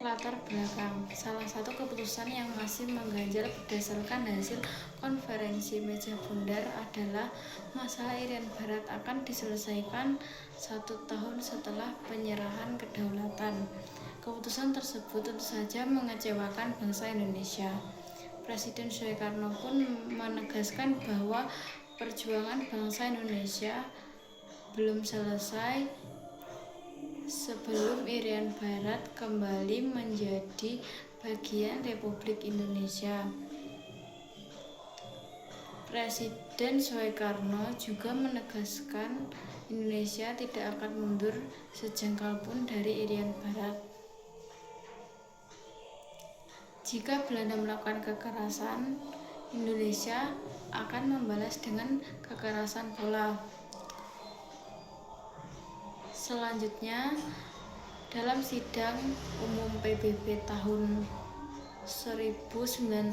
Latar belakang. Salah satu keputusan yang masih mengganjal berdasarkan hasil konferensi meja bundar adalah masalah Irian Barat akan diselesaikan 1 tahun setelah penyerahan kedaulatan. Keputusan tersebut tentu saja mengecewakan bangsa Indonesia. Presiden Soekarno pun menegaskan bahwa perjuangan bangsa Indonesia belum selesai sebelum Irian Barat kembali menjadi bagian Republik Indonesia. Presiden Soekarno juga menegaskan Indonesia tidak akan mundur sejengkal pun dari Irian Barat. Jika Belanda melakukan kekerasan, Indonesia akan membalas dengan kekerasan pula. Selanjutnya, dalam sidang umum PBB tahun 1961,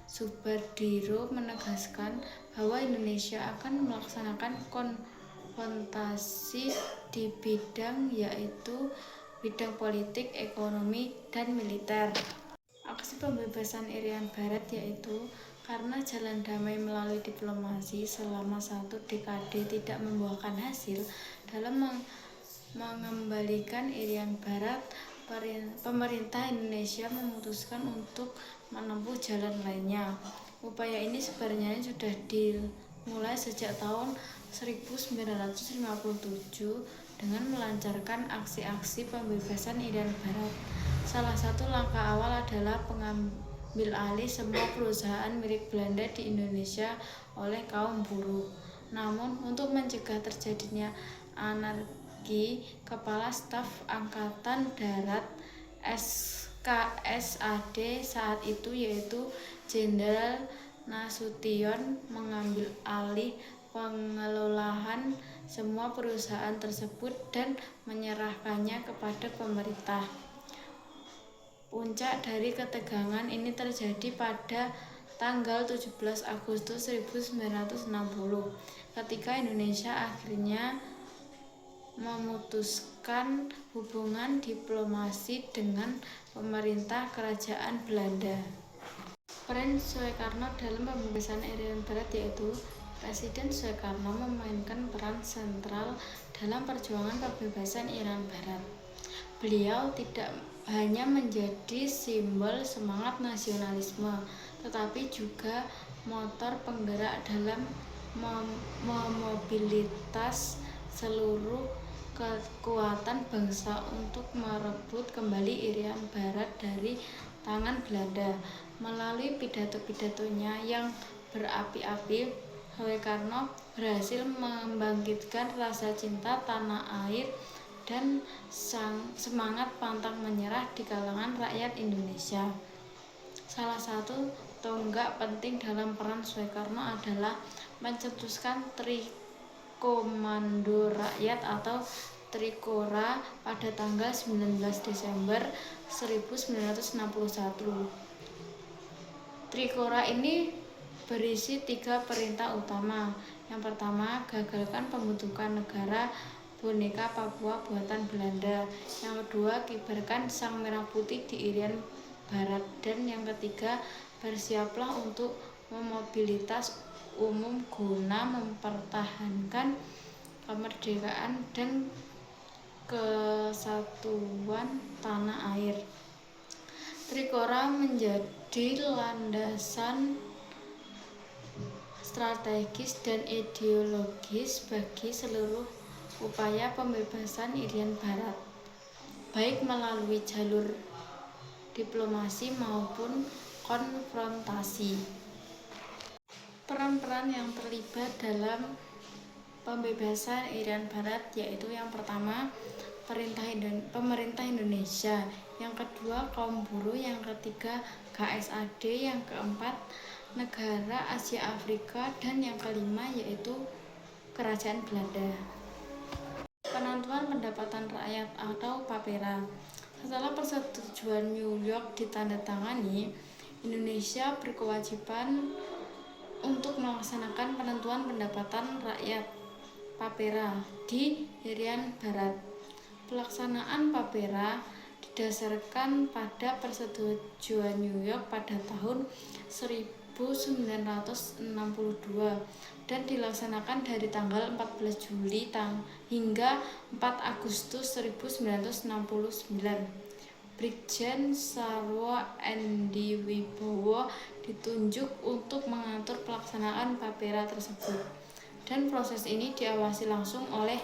Subardiro menegaskan bahwa Indonesia akan melaksanakan konfrontasi di yaitu bidang politik, ekonomi, dan militer. Aksi pembebasan Irian Barat yaitu karena jalan damai melalui diplomasi selama 1 dekade tidak membuahkan hasil dalam mengembalikan Irian Barat, pemerintah Indonesia memutuskan untuk menempuh jalan lainnya. Upaya ini sebenarnya sudah dimulai sejak tahun 1957 dengan melancarkan aksi-aksi pembebasan Irian Barat. Salah satu langkah awal adalah pengambil alih semua perusahaan milik Belanda di Indonesia oleh kaum buruh. Namun, untuk mencegah terjadinya anarki, Kepala Staf Angkatan Darat KSAD saat itu yaitu Jenderal Nasution mengambil alih pengelolaan semua perusahaan tersebut dan menyerahkannya kepada pemerintah. Puncak dari ketegangan ini terjadi pada tanggal 17 Agustus 1960 ketika Indonesia akhirnya memutuskan hubungan diplomasi dengan pemerintah kerajaan Belanda. Peran Soekarno dalam pembebasan Irian Barat yaitu Presiden Soekarno memainkan peran sentral dalam perjuangan pembebasan Irian Barat. Beliau tidak hanya menjadi simbol semangat nasionalisme, tetapi juga motor penggerak dalam memobilitas seluruh kekuatan bangsa untuk merebut kembali Irian Barat dari tangan Belanda. Melalui pidato-pidatonya yang berapi-api, Soekarno berhasil membangkitkan rasa cinta tanah air dan semangat pantang menyerah di kalangan rakyat Indonesia. Salah satu tonggak penting dalam peran Soekarno adalah mencetuskan Trikomando Rakyat atau Trikora pada tanggal 19 Desember 1961. Trikora ini berisi 3 perintah utama. Yang pertama, gagalkan pembentukan negara boneka Papua buatan Belanda. Yang kedua, kibarkan sang merah putih di Irian Barat. Dan yang ketiga, bersiaplah untuk memobilitas umum guna mempertahankan kemerdekaan dan kesatuan tanah air. Trikora menjadi landasan strategis dan ideologis bagi seluruh upaya pembebasan Irian Barat, baik melalui jalur diplomasi maupun konfrontasi. Peran-peran yang terlibat dalam pembebasan Irian Barat yaitu yang pertama, pemerintah Indonesia, yang kedua kaum buruh, yang ketiga KSAD, yang keempat negara Asia Afrika, dan yang kelima yaitu kerajaan Belanda. Penentuan pendapatan rakyat atau PAPERA. Setelah persetujuan New York ditandatangani, Indonesia berkewajiban untuk melaksanakan penentuan pendapatan rakyat PAPERA di Irian Barat. Pelaksanaan PAPERA didasarkan pada Persetujuan New York pada tahun 1962 dan dilaksanakan dari tanggal 14 Juli hingga 4 Agustus 1969. Brigjen Sarwo Endi Wibowo ditunjuk untuk mengatur pelaksanaan PAPERA tersebut, dan proses ini diawasi langsung oleh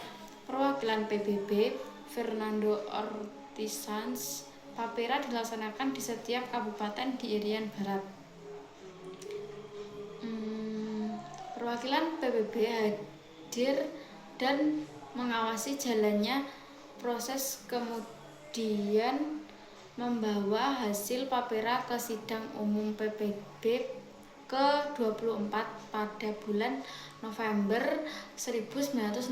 perwakilan PBB Fernando Ortizans. PAPERA dilaksanakan di setiap kabupaten di Irian Barat. Perwakilan PBB hadir dan mengawasi jalannya proses, kemudian membawa hasil PAPERA ke sidang umum PBB ke-24 pada bulan November 1969.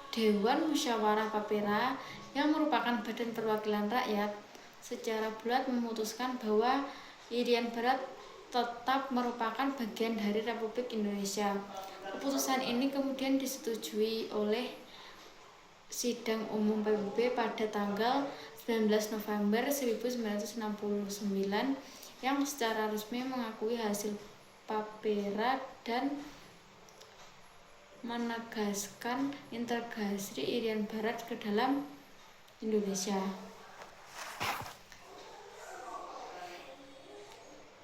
Dewan Musyawarah PAPERA yang merupakan badan perwakilan rakyat secara bulat memutuskan bahwa Irian Barat tetap merupakan bagian dari Republik Indonesia. Keputusan ini kemudian disetujui oleh sidang umum PBB pada tanggal 19 November 1969 yang secara resmi mengakui hasil PAPERA dan menegaskan integrasi Irian Barat ke dalam Indonesia.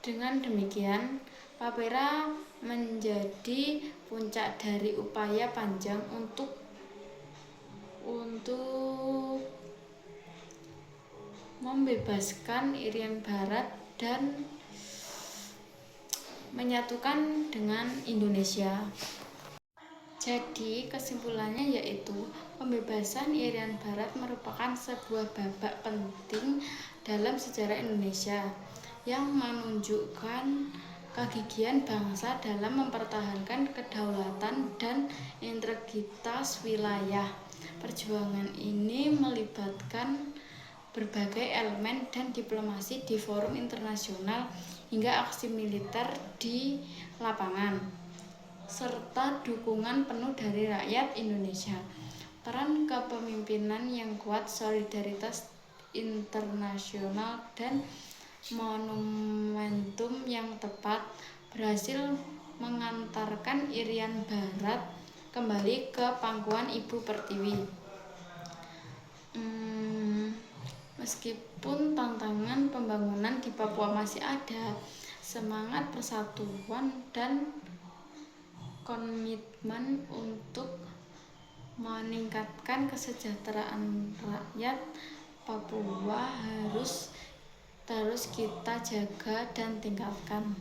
Dengan demikian, PAPERA menjadi puncak dari upaya panjang untuk membebaskan Irian Barat dan menyatukan dengan Indonesia. Jadi kesimpulannya yaitu pembebasan Irian Barat merupakan sebuah babak penting dalam sejarah Indonesia yang menunjukkan kegigihan bangsa dalam mempertahankan kedaulatan dan integritas wilayah. Perjuangan ini melibatkan berbagai elemen dan diplomasi di forum internasional hingga aksi militer di lapangan, serta dukungan penuh dari rakyat Indonesia. Peran kepemimpinan yang kuat, solidaritas internasional, dan momentum yang tepat berhasil mengantarkan Irian Barat kembali ke pangkuan Ibu Pertiwi. Meskipun tantangan pembangunan di Papua masih ada, semangat persatuan dan komitmen untuk meningkatkan kesejahteraan rakyat Papua harus terus kita jaga dan tingkatkan.